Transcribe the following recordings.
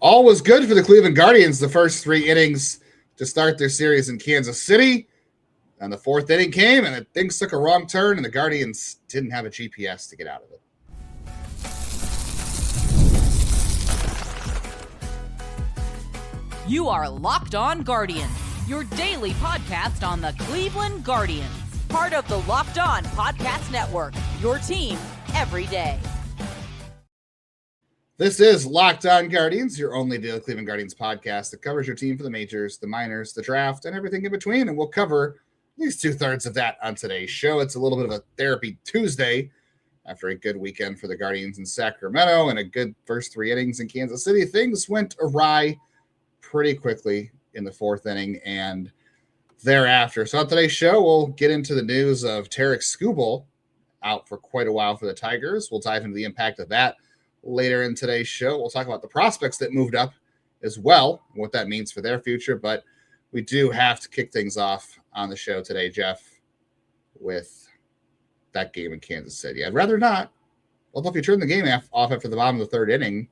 All was good for the Cleveland Guardians the first 3 innings to start their series in Kansas City. And the 4th inning came, and things took a wrong turn, and the Guardians didn't have a GPS to get out of it. You are Locked On Guardians, your daily podcast on the Cleveland Guardians. Part of the Locked On Podcast Network, your team every day. This is Locked On Guardians, your only daily Cleveland Guardians podcast that covers your team for the majors, the minors, the draft, and everything in between. And we'll cover at least 2/3 of that on today's show. It's a little bit of a therapy Tuesday after a good weekend for the Guardians in Sacramento and a good first 3 innings in Kansas City. Things went awry pretty quickly in the 4th inning and thereafter. So on today's show, we'll get into the news of Tarik Skubal out for quite a while for the Tigers. We'll dive into the impact of that later in today's show. We'll talk about the prospects that moved up as well, and what that means for their future. But we do have to kick things off on the show today, Jeff, with that game in Kansas City. I'd rather not. Although if you turn the game off after the bottom of the 3rd inning,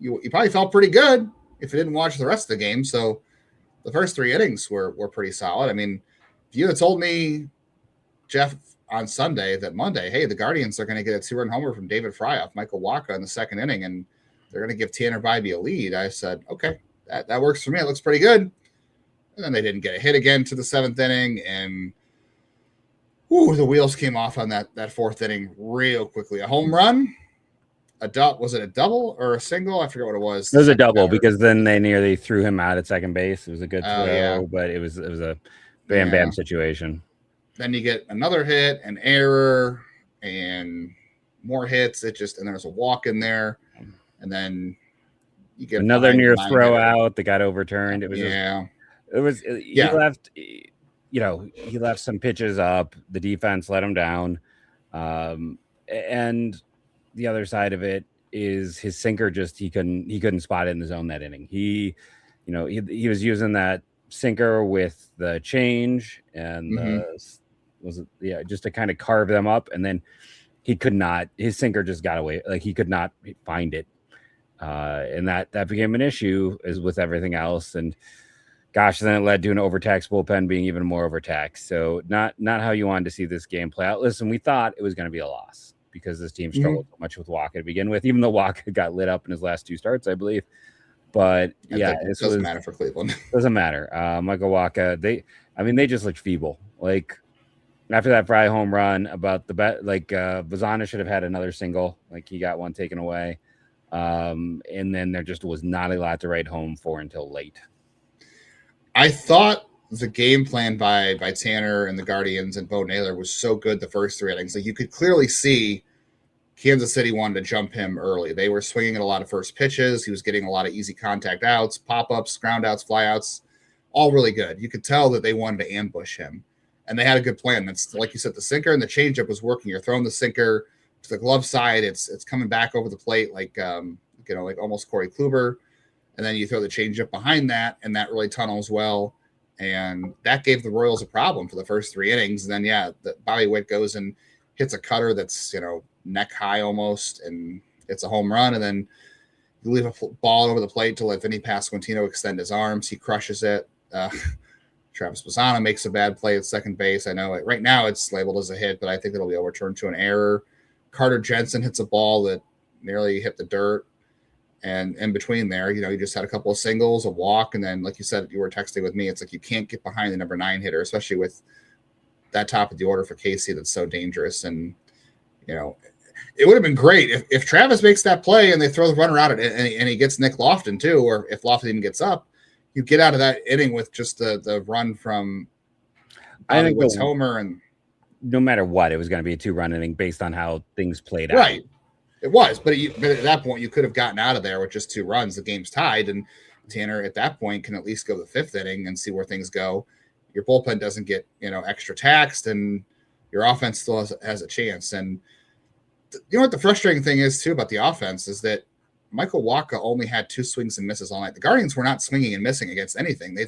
you probably felt pretty good if you didn't watch the rest of the game. So the first 3 innings were pretty solid. I mean, if you had told me, Jeff, on Sunday that Monday, hey, the Guardians are going to get a 2-run homer from David Fry off Michael Wacha in the 2nd inning, and they're going to give Tanner Bibee a lead, I said, okay, that works for me. It looks pretty good. And then they didn't get a hit again to the 7th inning, and the wheels came off on that 4th inning real quickly. A home run, was it a double or a single? I forget what it was. It was a double because then they nearly threw him out at second base. It was a good throw, yeah. But it was a bam situation. Then you get another hit, an error, and more hits. And there's a walk in there, and then you get another near throw out that got overturned. It was he left. He left some pitches up. The defense let him down, and the other side of it is his sinker. Just he couldn't spot it in the zone that inning. He was using that sinker with the change and just to kind of carve them up, and then he could not. His sinker just got away. Like he could not find it, and that became an issue as with everything else. And gosh, then it led to an overtaxed bullpen being even more overtaxed. So not how you wanted to see this game play out. Listen, we thought it was going to be a loss because this team struggled so much with Wacha to begin with, even though Wacha got lit up in his last 2 starts, I believe. But yeah, it doesn't matter for Cleveland. Doesn't matter. Michael Wacha, they just looked feeble. Like after that Fry home run, about the bet, Bazzana should have had another single. Like he got one taken away, and then there just was not a lot to write home for until late. I thought the game plan by Tanner and the Guardians and Bo Naylor was so good the first 3 innings. Like you could clearly see Kansas City wanted to jump him early. They were swinging at a lot of first pitches. He was getting a lot of easy contact outs, pop-ups, ground outs, fly-outs, all really good. You could tell that they wanted to ambush him, and they had a good plan. That's like you said, the sinker and the changeup was working. You're throwing the sinker to the glove side. It's coming back over the plate like almost Corey Kluber, and then you throw the changeup behind that, and that really tunnels well. And that gave the Royals a problem for the first 3 innings. And then, Bobby Witt goes and hits a cutter that's, neck high almost, and it's a home run. And then you leave a ball over the plate to let Vinny Pasquantino extend his arms. He crushes it. Travis Bazzana makes a bad play at second base. I know right now it's labeled as a hit, but I think it'll be overturned to an error. Carter Jensen hits a ball that nearly hit the dirt. And in between there, you just had a couple of singles, a walk, and then, like you said, you were texting with me. It's like you can't get behind the number 9 hitter, especially with that top of the order for KC that's so dangerous. And, it would have been great if Travis makes that play and they throw the runner out and he gets Nick Lofton too, or if Lofton even gets up, you get out of that inning with just the run from Witt's homer. And no matter what, it was going to be a 2-run inning based on how things played out. Right. It was, but at that point, you could have gotten out of there with just 2 runs. The game's tied, and Tanner at that point can at least go the 5th inning and see where things go. Your bullpen doesn't get extra taxed, and your offense still has a chance. And you know what the frustrating thing is too about the offense is that Michael Wacha only had 2 swings and misses all night. The Guardians were not swinging and missing against anything. They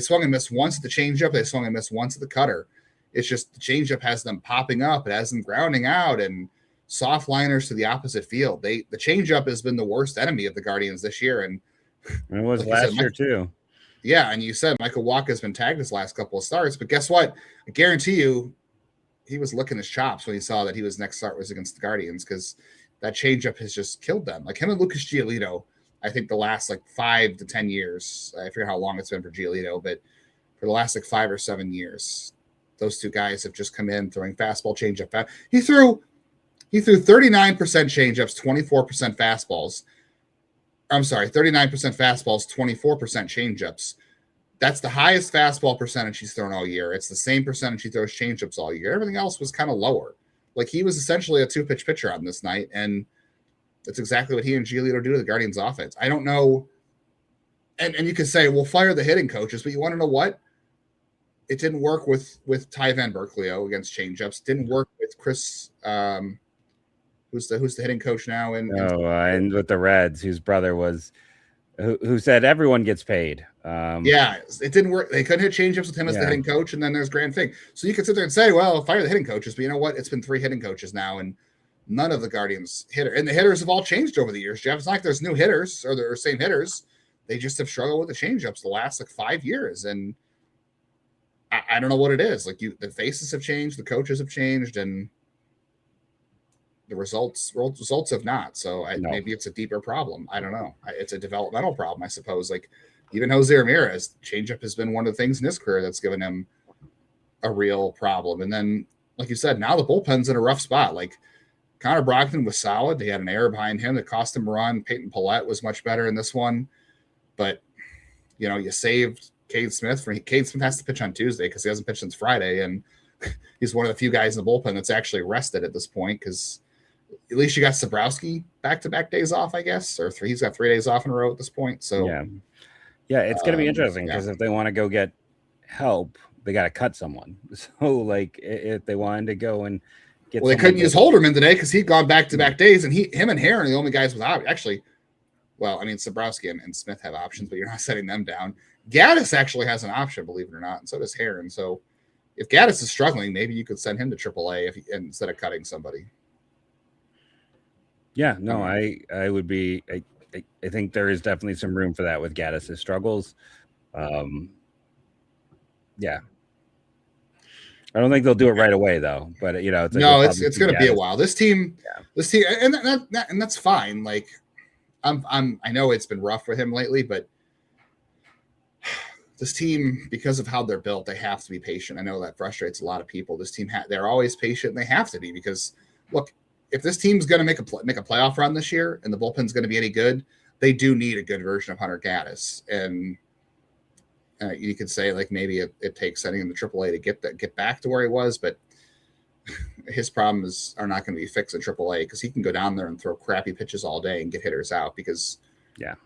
swung and missed once at the changeup. They swung and missed once at the cutter. It's just the changeup has them popping up. It has them grounding out, and soft liners to the opposite field. The changeup has been the worst enemy of the Guardians this year, and it was like last year too. Yeah, and you said Michael Wacha has been tagged his last couple of starts, but guess what? I guarantee you, he was licking his chops when he saw that his next start was against the Guardians, because that changeup has just killed them. Like him and Lucas Giolito, I think the last 5 to 10 years, I forget how long it's been for Giolito, but for the last 5 or 7 years, those two guys have just come in throwing fastball, changeup. He threw 39% changeups, 24% fastballs. I'm sorry, 39% fastballs, 24% changeups. That's the highest fastball percentage he's thrown all year. It's the same percentage he throws changeups all year. Everything else was kind of lower. Like he was essentially a 2-pitch pitcher on this night, and that's exactly what he and Giolito do to the Guardians offense. I don't know. And you could say, well, fire the hitting coaches, but you want to know what? It didn't work with Ty Van Berkelio against changeups. It didn't work with Chris who's the hitting coach now and with the Reds, whose brother was who said everyone gets paid. Yeah, it didn't work. They couldn't hit changeups with him as the hitting coach, and then there's Grand Fig. So you could sit there and say, well, fire the hitting coaches, but you know what? It's been 3 hitting coaches now, and none of the Guardians and the hitters have all changed over the years, Jeff. It's not like there's new hitters or the same hitters. They just have struggled with the changeups the last 5 years, and I don't know what it is. The faces have changed, the coaches have changed, and the results have not. So maybe it's a deeper problem. I don't know. It's a developmental problem, I suppose. Even Jose Ramirez, changeup has been one of the things in his career that's given him a real problem. And then, like you said, now the bullpen's in a rough spot. Connor Brogdon was solid. They had an error behind him that cost him a run. Peyton Pallette was much better in this one. But, you saved Cade Smith. Cade Smith has to pitch on Tuesday because he hasn't pitched since Friday. And he's one of the few guys in the bullpen that's actually rested at this point, because at least you got Sabrowski back-to-back days off, I guess, or he's got 3 days off in a row at this point. So yeah, it's going to be interesting, because if they want to go get help, they got to cut someone. So if they wanted to go and get, they couldn't use Holderman today because he'd gone back-to-back days, and him and Herron are the only guys without. Actually, well, I mean, Sabrowski and Smith have options, but you're not setting them down. Gaddis actually has an option, believe it or not, and so does Herron. So if Gaddis is struggling, maybe you could send him to AAA instead of cutting somebody. Yeah, no, I would be. I think there is definitely some room for that with Gaddis' struggles. Yeah, I don't think they'll do it right away though. But it's going to be a while. This team, and that's fine. I know it's been rough for him lately, but this team, because of how they're built, they have to be patient. I know that frustrates a lot of people. This team, they're always patient, and they have to be, because look, if this team's going to make a playoff run this year and the bullpen's going to be any good, they do need a good version of Hunter Gaddis. And you could say maybe it takes sending him to AAA to get back to where he was, but his problems are not going to be fixed at AAA, because he can go down there and throw crappy pitches all day and get hitters out, because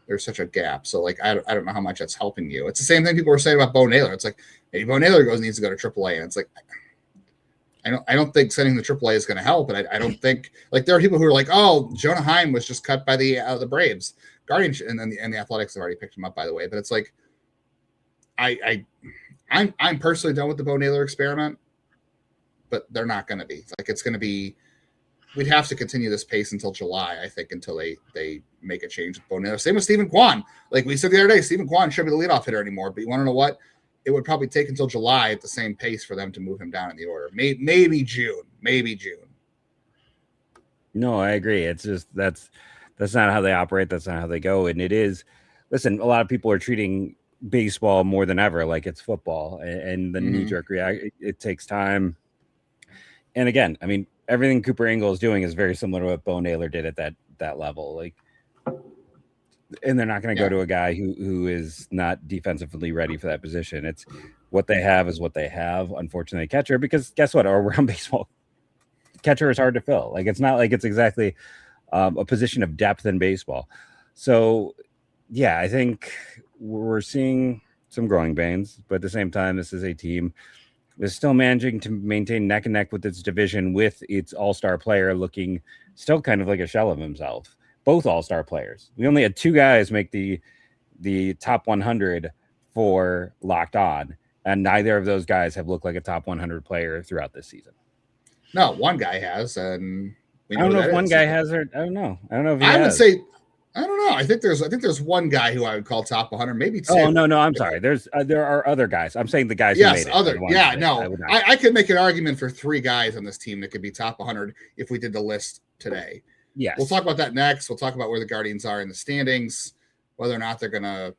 there's such a gap. So I don't know how much that's helping you. It's the same thing people were saying about Bo Naylor. It's maybe Bo Naylor needs to go to AAA, and it's I don't think sending the AAA is going to help, and I don't think there are people who are like, oh, Jonah Heim was just cut by the Braves, Guardians, and then the Athletics have already picked him up, by the way. But it's I'm personally done with the Bo Naylor experiment, but they're not going to be. It's going to be. We'd have to continue this pace until July, I think, until they make a change with Bo Naylor. Same with Stephen Kwan. Like we said the other day, Stephen Kwan shouldn't be the leadoff hitter anymore. But you want to know what? It would probably take until July at the same pace for them to move him down in the order. Maybe June. No, I agree. It's just that's not how they operate. That's not how they go. And it is. Listen, a lot of people are treating baseball more than ever like it's football, and the knee-jerk reaction. It takes time. And again, I mean, everything Cooper Ingle is doing is very similar to what Bo Naylor did at that level. And they're not going to go to a guy who is not defensively ready for that position. It's what they have is what they have. Unfortunately, catcher, because guess what? Around baseball, catcher is hard to fill. It's not like it's exactly a position of depth in baseball. So, yeah, I think we're seeing some growing pains, but at the same time, this is a team that's still managing to maintain neck and neck with its division, with its all-star player looking still kind of like a shell of himself. Both all-star players. We only had 2 guys make the top 100 for Locked On, and neither of those guys have looked like a top 100 player throughout this season. No, one guy has, and We I know don't know that if one is. guy has her. I don't know. I don't know if he I would has. say, I don't know. I think there's one guy who I would call top 100, maybe two. Oh no, I'm sorry. There are other guys. I'm saying the guys who Yes, made it. Are the ones that no. I would not. I could make an argument for 3 guys on this team that could be top 100 if we did the list today. Yes. We'll talk about that next. We'll talk about where the Guardians are in the standings, whether or not they're going to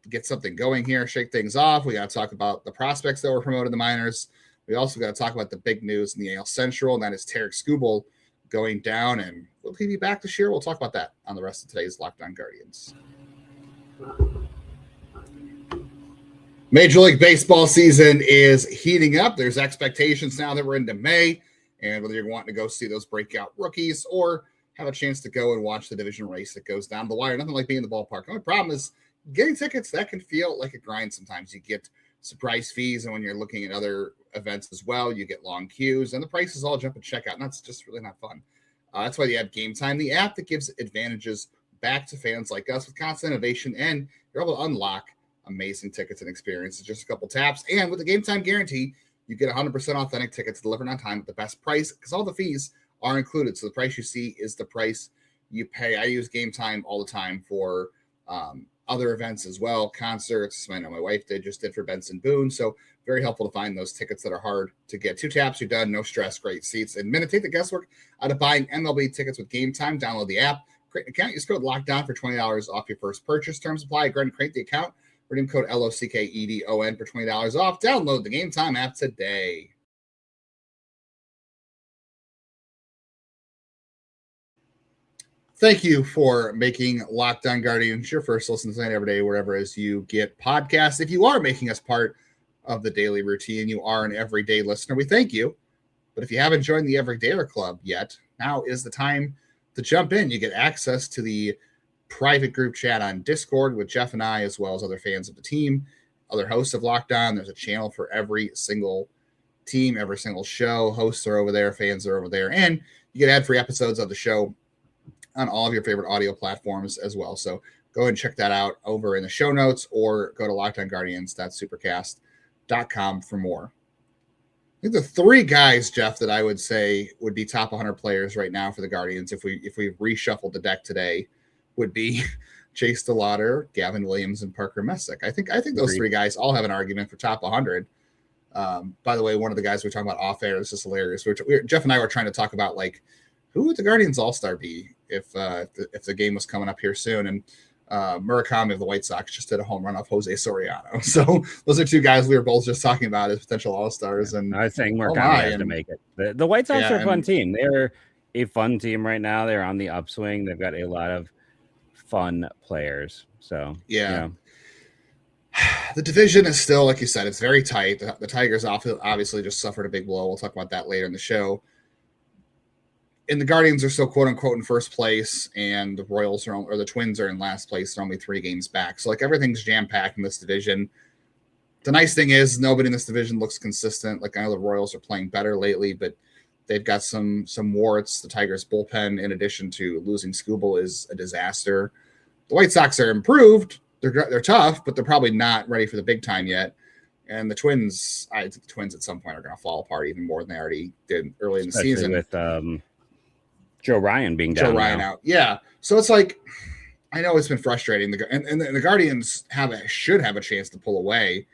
get something going here, shake things off. We got to talk about the prospects that were promoted in the minors. We also got to talk about the big news in the AL Central, and that is Tarik Skubal going down. And will he be back this year? We'll talk about that on the rest of today's Locked On Guardians. Major League Baseball season is heating up. There's expectations now that we're into May, and whether you're wanting to go see those breakout rookies or have a chance to go and watch the division race that goes down the wire, nothing like being in the ballpark. The only problem is getting tickets. That can feel like a grind sometimes. You get surprise fees, and when you're looking at other events as well, you get long queues, and the prices all jump at checkout, and that's just really not fun. That's why you have Game Time, the app that gives advantages back to fans like us with constant innovation, and you're able to unlock amazing tickets and experiences, just a couple taps. And with the Game Time guarantee, you get 100% authentic tickets delivered on time at the best price because all the fees are included. So the price you see is the price you pay. I use Game Time all the time for other events as well, concerts. I know my wife just did for Benson Boone. So very helpful to find those tickets that are hard to get. 2 taps, you're done. No stress, great seats. And take the guesswork out of buying MLB tickets with Game Time. Download the app, create an account, use code LOCKDOWN for $20 off your first purchase. Terms apply. Go ahead and create the account. Redeem code LOCKEDON for $20 off. Download the Game Time app today. Thank you for making Locked On Guardians your first listen tonight every day, wherever as you get podcasts. If you are making us part of the daily routine, you are an everyday listener, we thank you. But if you haven't joined the Everydayer Club yet, now is the time to jump in. You get access to the private group chat on Discord with Jeff and I, as well as other fans of the team, other hosts of Locked On. There's a channel for every single team, every single show. Hosts are over there, fans are over there, and you get ad-free episodes of the show on all of your favorite audio platforms as well. So go ahead and check that out over in the show notes, or go to lockedonguardians.supercast.com for more. I think the 3 guys, Jeff, that I would say would be top 100 players right now for the Guardians if we reshuffled the deck today would be Chase DeLauder, Gavin Williams, and Parker Messick. I think those 3 guys all have an argument for top 100. By the way, one of the guys we were talking about off air, this is hilarious. Jeff and I were trying to talk about, like, who would the Guardians all-star be if the game was coming up here soon? And Murakami of the White Sox just did a home run off Jose Soriano. So those are 2 guys we were both just talking about as potential all-stars. And I was saying Murakami has to make it. The White Sox are a fun team. They're a fun team right now. They're on the upswing. They've got a lot of fun players. So yeah. The division is still, like you said, it's very tight. The Tigers obviously just suffered a big blow. We'll talk about that later in the show. And the Guardians are still quote unquote in first place, and the Royals or the Twins are in last place. They're only 3 games back. So like everything's jam packed in this division. The nice thing is nobody in this division looks consistent. Like I know the Royals are playing better lately, but they've got some warts. The Tigers bullpen, in addition to losing Skubal, is a disaster. The White Sox are improved. They're tough, but they're probably not ready for the big time yet. And the Twins, I think the Twins at some point are going to fall apart even more than they already did early in the season. With Joe Ryan being down. Joe Ryan out. Yeah. So it's like, I know it's been frustrating. And the Guardians should have a chance to pull away.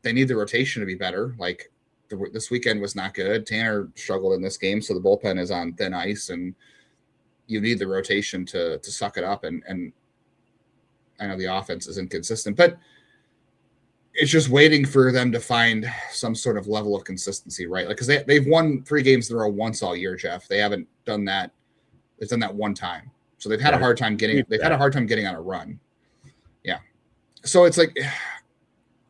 They need the rotation to be better. Like this weekend was not good. Tanner struggled in this game. So the bullpen is on thin ice, and you need the rotation to suck it up. And I know the offense is inconsistent, but it's just waiting for them to find some sort of level of consistency, right? Like, because they've won 3 games in a row once all year, Jeff. They haven't done that. They've done that one time, so they've had a hard time getting. They've had a hard time getting on a run. Yeah, so it's like,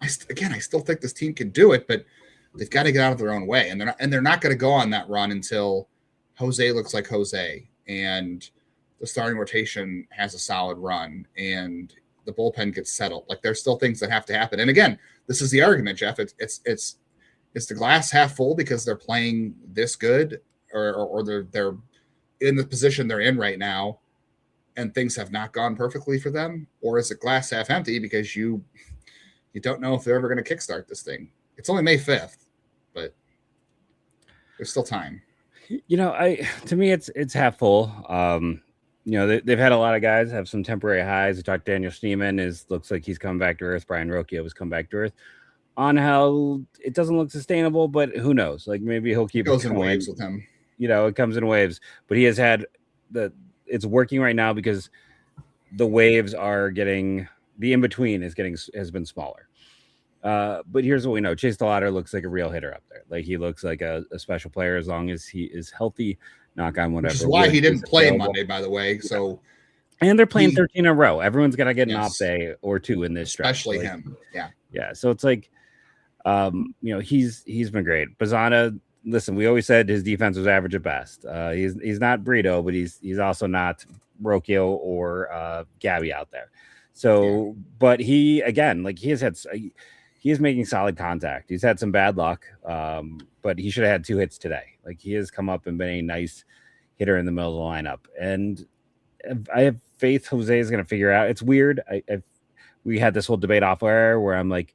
I still think this team can do it, but they've got to get out of their own way, and they're not going to go on that run until Jose looks like Jose, and the starting rotation has a solid run, and the bullpen gets settled. Like there's still things that have to happen. And again, this is the argument, Jeff. It's the glass half full because they're playing this good, or they're in the position they're in right now, and things have not gone perfectly for them, or is it glass half empty because you don't know if they're ever going to kickstart this thing? It's only May 5th, but there's still time. To me, it's half full. They've had a lot of guys have some temporary highs. I talked to Daniel Schneemann, looks like he's coming back to earth. Brian Rocchio has come back to earth. On how it doesn't look sustainable, but who knows? Like maybe he'll keep it going. In waves with him. It comes in waves, but he has had it's working right now because the waves are getting the in between has been smaller. But here's what we know: Chase DeLauder looks like a real hitter up there. Like he looks like a special player as long as he is healthy. Knock on whatever. Which is why he didn't play Monday, by the way. So. And they're playing 13 in a row. Everyone's got to get an off day or two in this stretch. Especially him. Yeah. Yeah. So it's like, he's been great. Bazzana, listen, we always said his defense was average at best. He's not Brito, but he's also not Rocchio or Gabby out there. So, but he is making solid contact. He's had some bad luck, but he should have had 2 hits today. Like he has come up and been a nice hitter in the middle of the lineup. And I have faith Jose is going to figure out. It's weird. We had this whole debate off air where I'm like,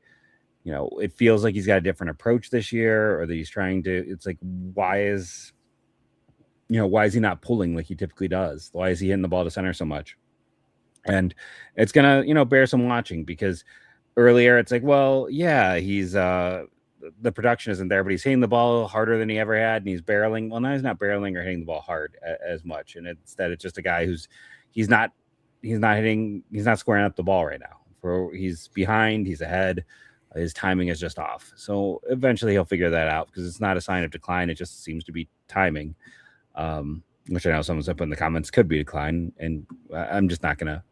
it feels like he's got a different approach this year, or that he's trying to. It's like, why is he not pulling like he typically does? Why is he hitting the ball to center so much? And it's gonna bear some watching, because earlier it's like, well, yeah, he's the production isn't there, but he's hitting the ball harder than he ever had, and he's barreling. Well, now he's not barreling or hitting the ball hard as much, and it's just a guy he's not squaring up the ball right now. He's behind, he's ahead, his timing is just off. So eventually he'll figure that out, because it's not a sign of decline. It just seems to be timing, which I know someone's up in the comments could be decline, and I'm just not gonna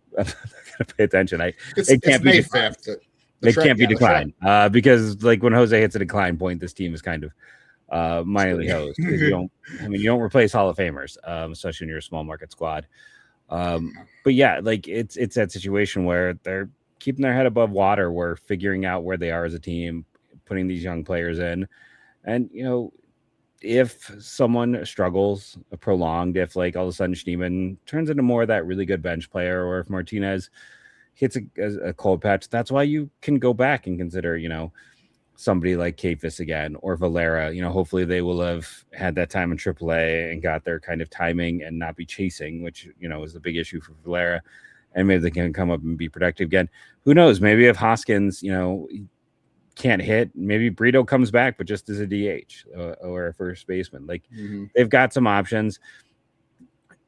pay attention. It can't be decline. It can't be decline, because like when Jose hits a decline point, this team is kind of minorly hosed. You don't replace Hall of Famers, especially when you're a small market squad. But yeah, like it's that situation where they're keeping their head above water. We're figuring out where they are as a team, putting these young players in, and if someone struggles prolonged, if like all of a sudden Schneemann turns into more of that really good bench player, or if Martinez hits a cold patch, that's why you can go back and consider, somebody like Kafis again, or Valera. Hopefully they will have had that time in AAA and got their kind of timing and not be chasing, which, is the big issue for Valera. And maybe they can come up and be productive again. Who knows? Maybe if Hoskins, can't hit, maybe Brito comes back, but just as a DH or a first baseman. Like they've got some options.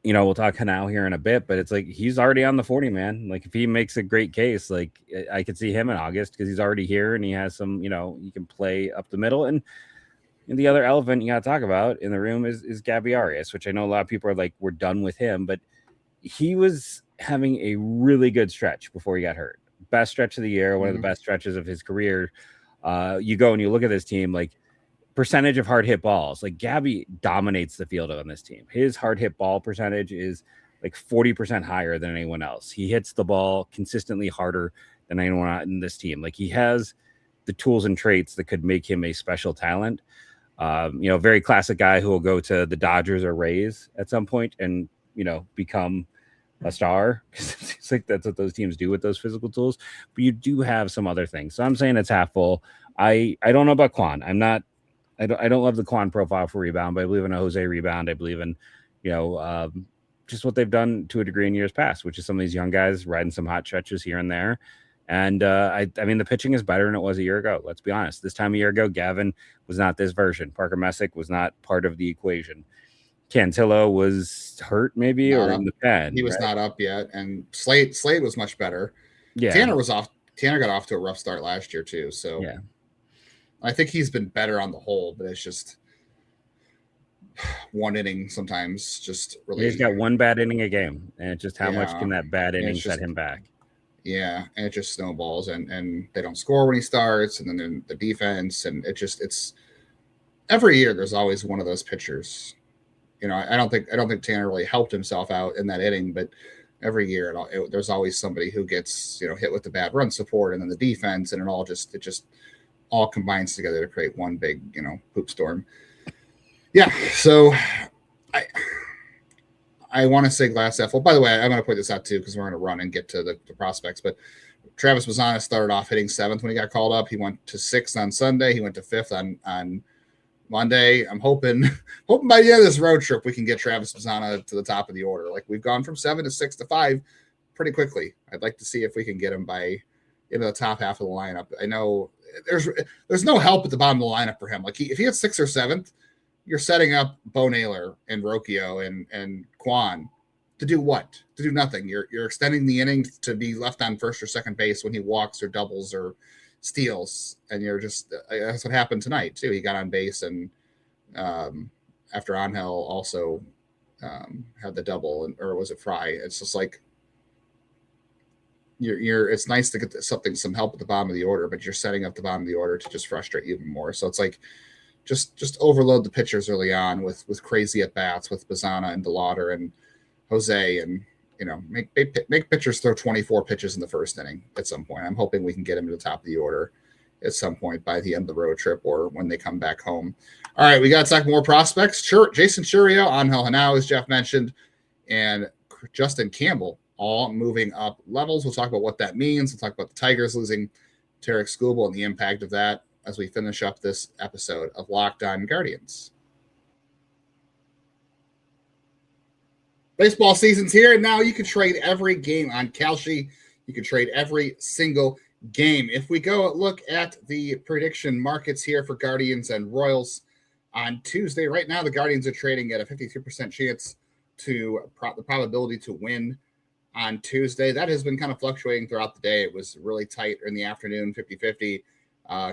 We'll talk Genao here in a bit, but it's like he's already on the 40 man. Like if he makes a great case, like I could see him in August, because he's already here and he has some, he can play up the middle. And the other elephant you got to talk about in the room is Gabby Arias, which I know a lot of people are like, we're done with him, but he was having a really good stretch before he got hurt. Best stretch of the year, one of the best stretches of his career. You go and you look at this team, like percentage of hard hit balls, like Gabby dominates the field on this team. His hard hit ball percentage is like 40% higher than anyone else. He hits the ball consistently harder than anyone in this team. Like he has the tools and traits that could make him a special talent. Very classic guy who will go to the Dodgers or Rays at some point and, become a star. It's like that's what those teams do with those physical tools. But you do have some other things. So I'm saying it's half full. I don't know about Quan. I don't love the Quan profile for rebound, but I believe in a Jose rebound. I believe in, just what they've done to a degree in years past, which is some of these young guys riding some hot stretches here and there. And I mean, the pitching is better than it was a year ago. Let's be honest. This time a year ago, Gavin was not this version. Parker Messick was not part of the equation. Cantillo was hurt, maybe, not or up. in the pen. He was not up yet, and Slade was much better. Yeah, Tanner was off. Tanner got off to a rough start last year too. So yeah, I think he's been better on the whole, but it's just one inning sometimes. Just really, he's got one bad inning a game, and just how much can that bad inning set him back? Yeah, and it just snowballs, and they don't score when he starts, and then the defense, and it's every year there's always one of those pitchers. I don't think Tanner really helped himself out in that inning, but every year there's always somebody who gets hit with the bad run support, and then the defense, and it just all combines together to create one big poop storm. Yeah, so I want to say glass half full. By the way, I'm going to point this out too, because we're going to run and get to the prospects. But Travis Bazzana started off hitting 7th when he got called up. He went to 6th on Sunday. He went to 5th on Monday. I'm hoping by the end of this road trip, we can get Travis Bazzana to the top of the order. Like, we've gone from 7 to 6 to 5 pretty quickly. I'd like to see if we can get him by into the top half of the lineup. I know there's no help at the bottom of the lineup for him. Like, if he hits 6th or 7th, you're setting up Bo Naylor and Rocchio and Quan to do what? To do nothing. You're extending the innings to be left on first or second base when he walks or doubles or steals, and you're just that's what happened tonight too. He got on base, and after Angel also had the double, or was it Fry? It's just like you're it's nice to get some help at the bottom of the order, but you're setting up the bottom of the order to just frustrate you even more. So it's like just overload the pitchers early on with crazy at bats with Bazzana and DeLauder and Jose, and make pitchers throw 24 pitches in the first inning at some point. I'm hoping we can get him to the top of the order at some point by the end of the road trip or when they come back home. All right, we got to talk more prospects. Jason Chourio, Angel Genao, as Jeff mentioned, and Justin Campbell all moving up levels. We'll talk about what that means. We'll talk about the Tigers losing Tarik Skubal and the impact of that as we finish up this episode of Locked On Guardians. Baseball season's here, and now you can trade every game on Kalshi. You can trade every single game. If we go look at the prediction markets here for Guardians and Royals on Tuesday, right now the Guardians are trading at a 53% chance to the probability to win on Tuesday. That has been kind of fluctuating throughout the day. It was really tight in the afternoon, 50-50,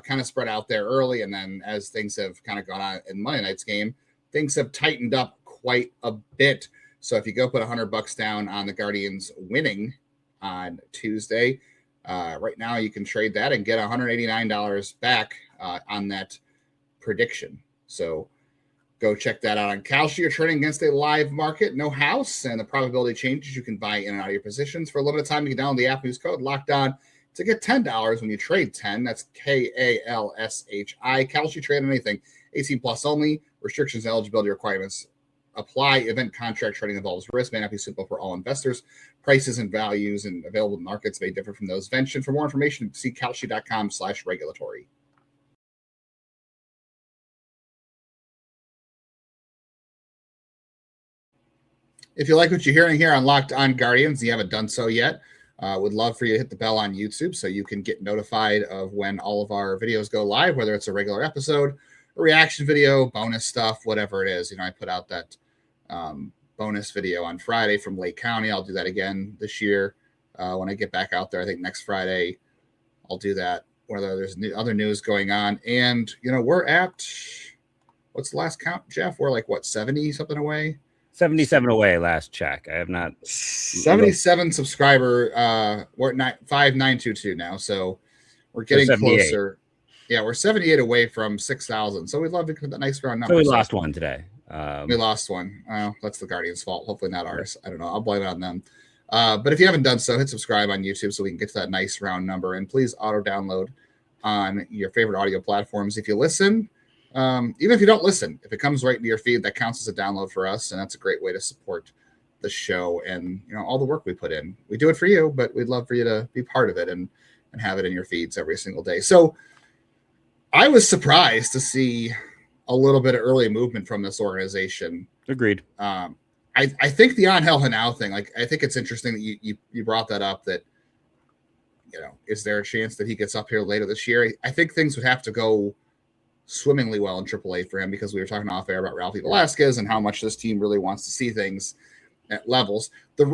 kind of spread out there early, and then as things have kind of gone on in Monday night's game, things have tightened up quite a bit. So if you go put $100 down on the Guardians winning on Tuesday, right now you can trade that and get $189 back on that prediction. So go check that out on Kalshi. You're trading against a live market, no house, and the probability changes. You can buy in and out of your positions. For a limited time, you can download the app, use code LOCKEDON to get $10 when you trade 10. That's KALSHI. Kalshi, trade on anything. 18 plus only. Restrictions and eligibility requirements apply. Event contract trading involves risk, may not be suitable for all investors. Prices and values and available markets may differ from those mentioned. For more information, see kalshi.com/regulatory. If you like what you're hearing here on Locked On Guardians, and you haven't done so yet, would love for you to hit the bell on YouTube so you can get notified of when all of our videos go live, whether it's a regular episode, a reaction video, bonus stuff, whatever it is. I put out that bonus video on Friday from Lake County. I'll do that again this year when I get back out there. I think next Friday I'll do that, whether there's other news going on. And, we're at, what's the last count, Jeff? We're like, 70 something away? 77 away last check. I have not 77 subscriber. We're at 5922 now, so we're getting closer. Yeah, we're 78 away from 6,000. So we'd love to get that nice round number. So we lost one today. We lost one. That's the Guardians' fault. Hopefully not ours. I don't know. I'll blame it on them. But if you haven't done so, hit subscribe on YouTube so we can get to that nice round number. And please auto download on your favorite audio platforms. If you listen, even if you don't listen, if it comes right into your feed, that counts as a download for us. And that's a great way to support the show and all the work we put in. We do it for you, but we'd love for you to be part of it and have it in your feeds every single day. So I was surprised to see a little bit of early movement from this organization. Agreed. I think the Angel Genao thing, I think it's interesting that you brought that up, that, is there a chance that he gets up here later this year? I think things would have to go swimmingly well in AAA for him, because we were talking off air about Ralphie Velasquez and how much this team really wants to see things at levels.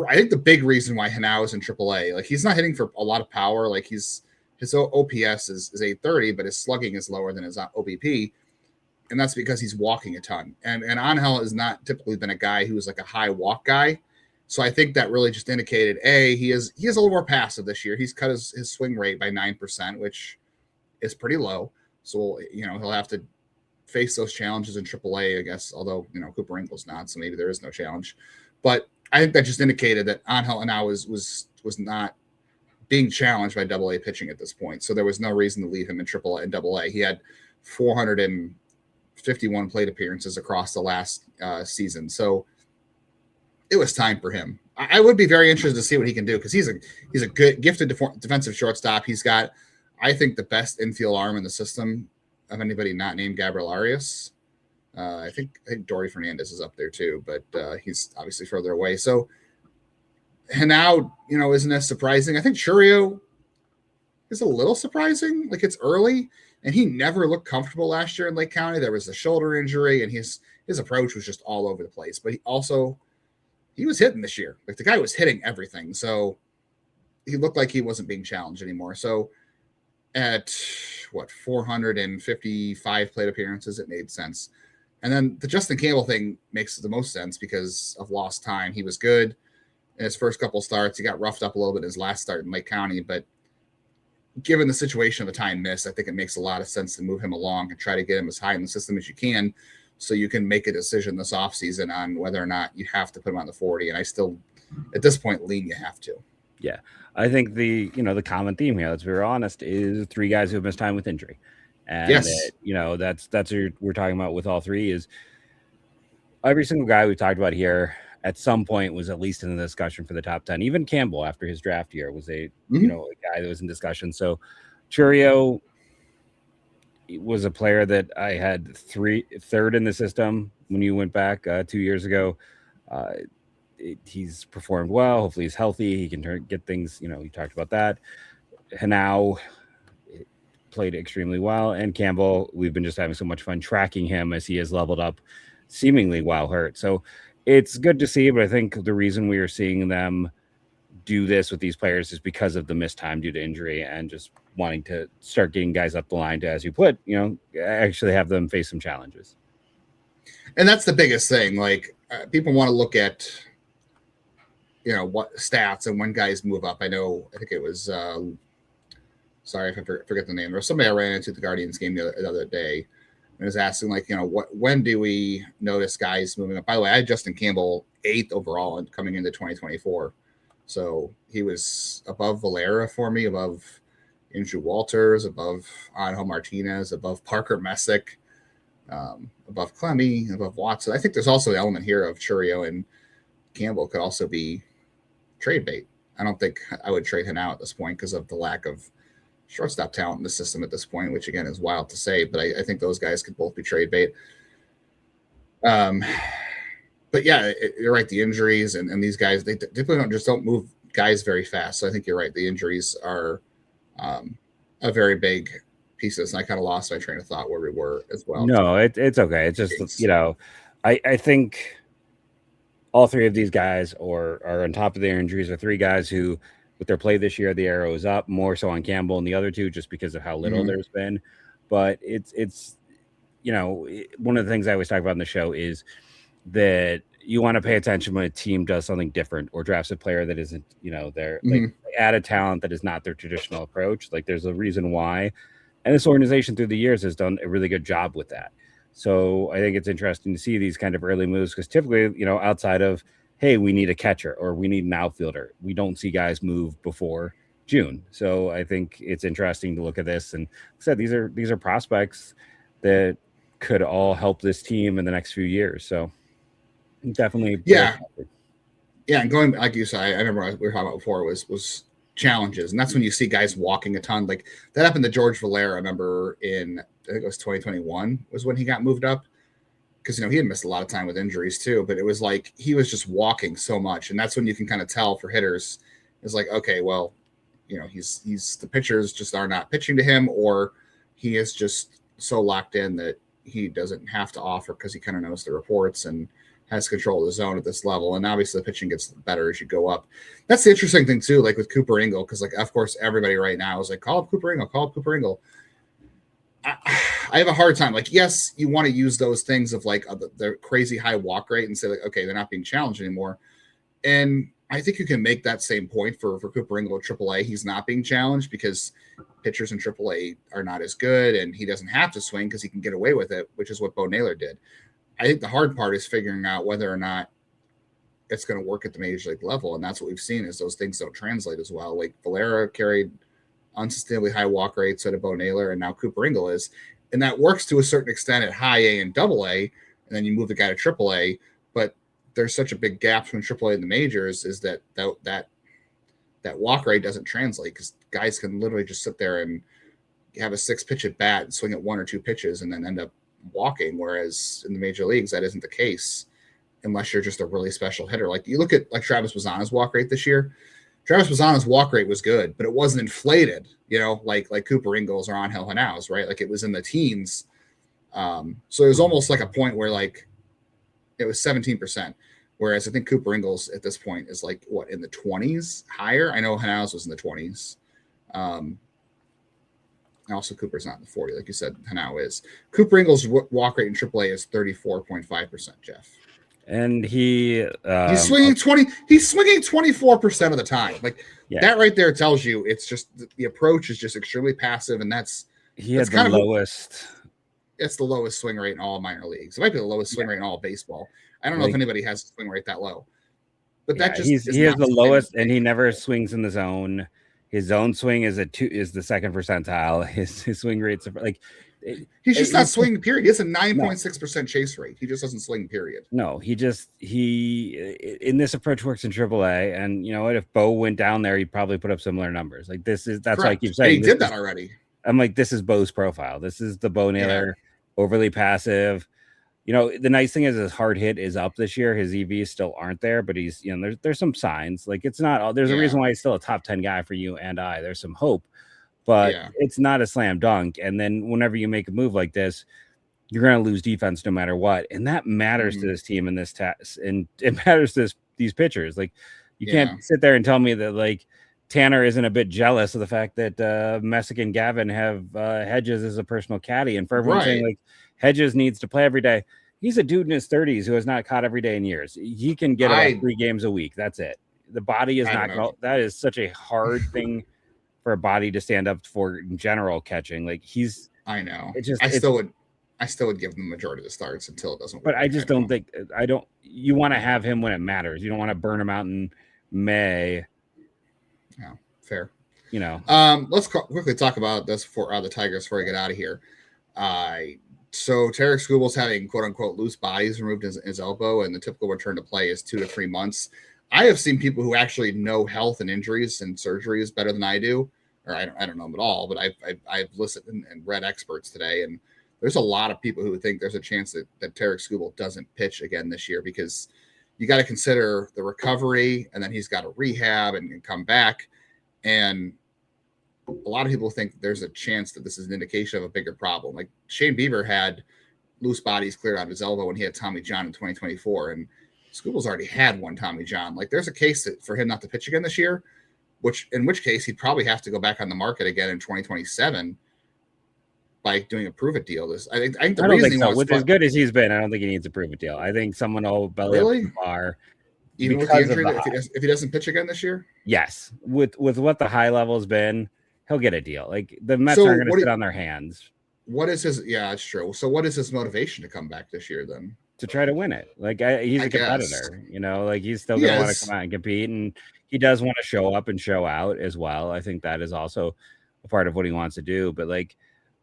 I think the big reason why Genao is in AAA, he's not hitting for a lot of power. His OPS is 830, but his slugging is lower than his OBP. And that's because he's walking a ton. And Angel has not typically been a guy who's like a high walk guy. So I think that really just indicated, he is a little more passive this year. He's cut his swing rate by 9%, which is pretty low. So, he'll have to face those challenges in AAA, I guess, although, Cooper Ingle's not, so maybe there is no challenge. But I think that just indicated that Angel now was not being challenged by AA pitching at this point. So there was no reason to leave him in AAA and AA. He had 451 plate appearances across the last season. So it was time for him. I would be very interested to see what he can do, because he's a good, gifted defensive shortstop. He's got, I think, the best infield arm in the system of anybody not named Gabriel Arias. I think Dory Fernandez is up there too, but he's obviously further away. So Genao, isn't as surprising. I think Chourio is a little surprising. Like, it's early, and he never looked comfortable last year in Lake County. There was a shoulder injury, and his approach was just all over the place. But he was hitting this year. Like, the guy was hitting everything. So he looked like he wasn't being challenged anymore. So at 455 plate appearances, it made sense. And then the Justin Campbell thing makes the most sense because of lost time. He was good in his first couple starts. He got roughed up a little bit in his last start in Lake County, but given the situation of the time missed, I think it makes a lot of sense to move him along and try to get him as high in the system as you can, so you can make a decision this offseason on whether or not you have to put him on the 40. And I still, at this point, lean you have to. Yeah. I think the common theme here, let's be honest, is 3 guys who have missed time with injury. And yes, that's what we're talking about with all 3 is every single guy we talked about here at some point was at least in the discussion for the top 10. Even Campbell, after his draft year, was a guy that was in discussion. So Chourio was a player that I had third in the system when you went back 2 years ago. He's performed well. Hopefully he's healthy. He can get things, you talked about that. Genao played extremely well. And Campbell, we've been just having so much fun tracking him as he has leveled up seemingly while hurt. So it's good to see, but I think the reason we are seeing them do this with these players is because of the missed time due to injury and just wanting to start getting guys up the line to, as you put, actually have them face some challenges. And that's the biggest thing. Like, people want to look at, what stats and when guys move up. I think it was, sorry if I forget the name. There was somebody I ran into at the Guardians game the other day and was asking, like, when do we notice guys moving up? By the way, I had Justin Campbell 8th overall and coming into 2024. So he was above Valera for me, above Andrew Walters, above Angel Martinez, above Parker Messick, above Clemmy, above Watson. I think there's also an element here of Chourio and Campbell could also be trade bait. I don't think I would trade him out at this point because of the lack of shortstop talent in the system at this point, which again is wild to say, but I think those guys could both be trade bait. But yeah, you're right. The injuries and these guys, they typically don't move guys very fast. So I think you're right. The injuries are a very big piece of this. And I kind of lost my train of thought where we were as well. No, it's okay. It's just, I think all 3 of these guys are on top of their injuries are 3 guys who, with their play this year, the arrow is up more so on Campbell and the other 2 just because of how little there's been. But it's one of the things I always talk about in the show is that you want to pay attention when a team does something different or drafts a player that isn't, they're like add a talent that is not their traditional approach. Like, there's a reason why. And this organization through the years has done a really good job with that. So I think it's interesting to see these kind of early moves because typically, outside of, hey, we need a catcher or we need an outfielder, we don't see guys move before June. So I think it's interesting to look at this. And like I said, these are prospects that could all help this team in the next few years. So definitely. Yeah. And going, like you said, I remember we were talking about before was challenges. And that's when you see guys walking a ton. Like that happened to George Valera. I remember I think it was 2021 was when he got moved up. Because, he had missed a lot of time with injuries too, but it was like he was just walking so much. And that's when you can kind of tell for hitters is like, okay, well, he's the pitchers just are not pitching to him, or he is just so locked in that he doesn't have to offer because he kind of knows the reports and has control of the zone at this level. And obviously the pitching gets better as you go up. That's the interesting thing too, like with Cooper Ingle, because like, of course, everybody right now is like, call up Cooper Ingle. I have a hard time. Like, yes, you want to use those things of like the crazy high walk rate and say like, okay, they're not being challenged anymore. And I think you can make that same point for Cooper Ingle at AAA. He's not being challenged because pitchers in AAA are not as good, and he doesn't have to swing because he can get away with it, which is what Bo Naylor did. I think the hard part is figuring out whether or not it's going to work at the major league level, and that's what we've seen is those things don't translate as well. Like Valera carried unsustainably high walk rates at a Bo Naylor, and now Cooper Ingle is. And that works to a certain extent at high A and double A, and then you move the guy to triple A. But there's such a big gap between triple A and the majors is that walk rate doesn't translate because guys can literally just sit there and have a 6-pitch at bat and swing at 1 or 2 pitches and then end up walking, whereas in the major leagues, that isn't the case unless you're just a really special hitter. Like you look at like Travis Bazzana's walk rate this year. Travis Bazzana's walk rate was good, but it wasn't inflated, like Cooper Ingles or Angel Genao's, right? Like it was in the teens. So it was almost like a point where like it was 17%. Whereas I think Cooper Ingles at this point is like what, in the 20s higher? I know Genao's was in the 20s. Also Cooper's not in the 40, like you said, Genao is. Cooper Ingles' walk rate in AAA is 34.5%, Jeff. And he's swinging 24% of the time. Like that right there tells you it's just the approach is just extremely passive, and that's the lowest. It's the lowest swing rate in all minor leagues. It might be the lowest swing rate in all baseball. I don't know if anybody has a swing rate that low. But that just he has the lowest, and he never swings in the zone. His zone swing is the second percentile. His swing rates are like he's just not swinging, period. He has a 9.6% chase rate. He just doesn't swing, period. No, he in this approach works in AAA, and you know what? If Bo went down there, he'd probably put up similar numbers. Like that's Correct. why I keep saying he did that already. I'm like, this is Bo's profile. This is the Bo Naylor, overly passive. You know, the nice thing is his hard hit is up this year. His EVs still aren't there, but he's, there's some signs. Like it's not, there's a reason why he's still a top 10 guy for you and I. There's some hope, but it's not a slam dunk. And then whenever you make a move like this, you're going to lose defense no matter what. And that matters to this team in this test. And it matters to these pitchers. Like you can't sit there and tell me that like Tanner isn't a bit jealous of the fact that Messick and Gavin have Hedges as a personal caddy. And for everyone saying like Hedges needs to play every day, he's a dude in his 30s who has not caught every day in years. He can get about 3 games a week. That's it. The body is not. That is such a hard thing for a body to stand up for in general catching. Like he's. I know. I still would give him the majority of the starts until it doesn't work. But I just don't think. You want to have him when it matters. You don't want to burn him out in May. Yeah, fair. Let's quickly talk about this for the Tigers before I get out of here. So Tarik Skubal's having quote unquote loose bodies removed in his elbow, and the typical return to play is 2 to 3 months. I have seen people who actually know health and injuries and surgeries better than I do, or I don't know them at all. But I've listened and read experts today, and there's a lot of people who think there's a chance that Tarik Skubal doesn't pitch again this year because you got to consider the recovery, and then he's got to rehab and come back. And a lot of people think there's a chance that this is an indication of a bigger problem. Like Shane Bieber had loose bodies cleared out of his elbow when he had Tommy John in 2024, and Skubal's already had one Tommy John. Like there's a case for him not to pitch again this year, in which case he'd probably have to go back on the market again in 2027 by doing a prove-it deal. I think the I don't reason think so. With as good as he's been, I don't think he needs a prove-it deal. I think someone will belly up the bar. Even with the injury, if he doesn't pitch again this year? Yes. With what the high level's been, he'll get a deal. Like the Mets aren't going to sit on their hands. What is his? Yeah, it's true. So what is his motivation to come back this year then? To try to win it. Like he's a competitor, like he's still going to want to come out and compete, and he does want to show up and show out as well. I think that is also a part of what he wants to do. But like,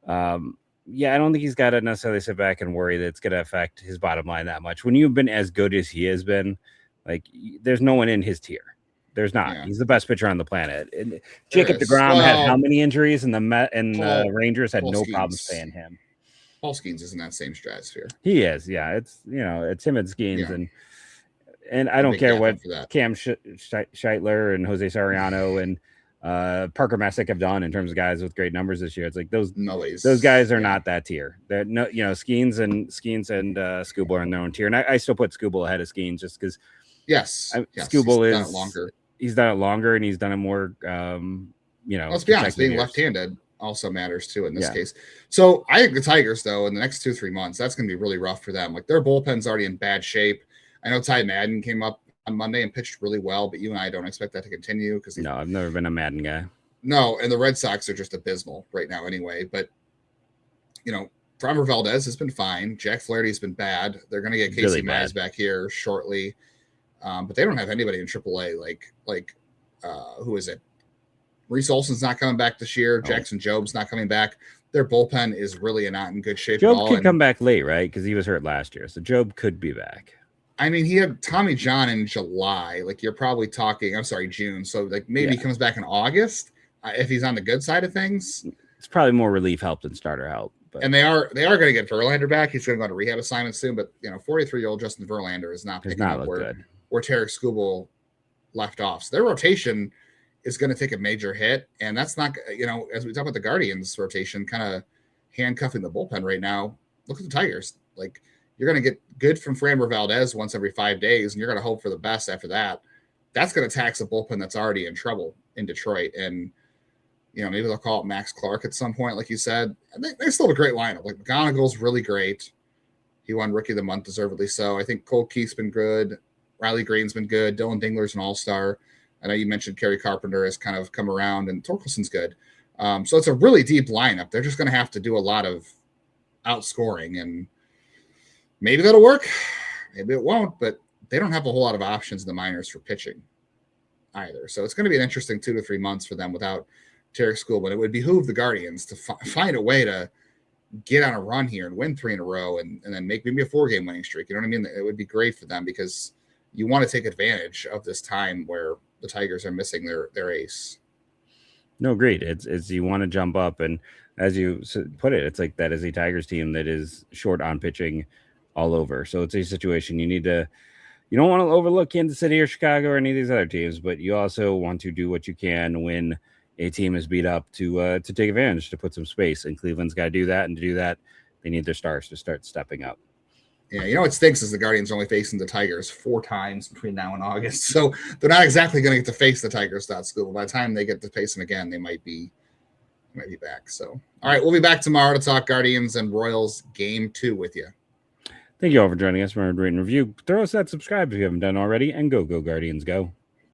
I don't think he's got to necessarily sit back and worry that it's going to affect his bottom line that much. When you've been as good as he has been, like there's no one in his tier. There's not. Yeah. He's the best pitcher on the planet. And Jacob deGrom had how many injuries, and the Rangers had no problems paying him. Paul Skeens is in that same stratosphere. He is, yeah. It's it's him and Skeens, and I don't care what Cam Scheitler and Jose Soriano and Parker Messick have done in terms of guys with great numbers this year. It's like those guys are not that tier. They're no, Skeens and Skubal are in their own tier, and I still put Skubal ahead of Skeens just because. Yes, Skubal is longer. He's done it longer, and he's done it more. Let's be honest, being left-handed also matters too in this case. So I think the Tigers, though, in the next 2-3 months, that's going to be really rough for them. Like their bullpen's already in bad shape. I know Ty Madden came up on Monday and pitched really well, but you and I don't expect that to continue because no, I've never been a Madden guy. No, and the Red Sox are just abysmal right now anyway. But Framber Valdez has been fine. Jack Flaherty's been bad. They're going to get Casey Mize back here shortly. But they don't have anybody in AAA like who is it? Reese Olson's not coming back this year. Jackson Job's not coming back. Their bullpen is really not in good shape. Job could come back late, right? Because he was hurt last year, so Job could be back. I mean, he had Tommy John in July. Like you're probably talking. I'm sorry, June. So like maybe he comes back in August if he's on the good side of things. It's probably more relief help than starter help. And they are going to get Verlander back. He's going to go to rehab assignment soon. But 43-year-old Justin Verlander is not picking up where Tarik Skubal left off. So their rotation is going to take a major hit, and that's not, as we talk about the Guardians rotation, kind of handcuffing the bullpen right now. Look at the Tigers. Like, you're going to get good from Framber Valdez once every 5 days, and you're going to hope for the best after that. That's going to tax a bullpen that's already in trouble in Detroit. And, maybe they'll call it Max Clark at some point, like you said. And they still have a great lineup. Like, McGonigal's really great. He won Rookie of the Month, deservedly so. I think Cole Keith's been good. Riley Green's been good. Dylan Dingler's an all-star. I know you mentioned Kerry Carpenter has kind of come around, and Torkelson's good. So it's a really deep lineup. They're just going to have to do a lot of outscoring, and maybe that'll work. Maybe it won't, but they don't have a whole lot of options in the minors for pitching either. So it's going to be an interesting 2 to 3 months for them without Tarik Skubal. It would behoove the Guardians to find a way to get on a run here and win 3 in a row and then make maybe a 4-game winning streak. You know what I mean? It would be great for them because you want to take advantage of this time where the Tigers are missing their ace. No, agreed. It's you want to jump up, and as you put it, it's like that is a Tigers team that is short on pitching all over. So it's a situation you don't want to overlook Kansas City or Chicago or any of these other teams, but you also want to do what you can when a team is beat up to take advantage, to put some space. And Cleveland's got to do that, and to do that, they need their stars to start stepping up. Yeah, what stinks is the Guardians are only facing the Tigers 4 times between now and August, so they're not exactly going to get to face the Tigers without Skubal. By the time they get to face them again, they might be back. So, all right, we'll be back tomorrow to talk Guardians and Royals Game 2 with you. Thank you all for joining us. Remember to rate and review. Throw us that subscribe if you haven't done already, and go Guardians, go.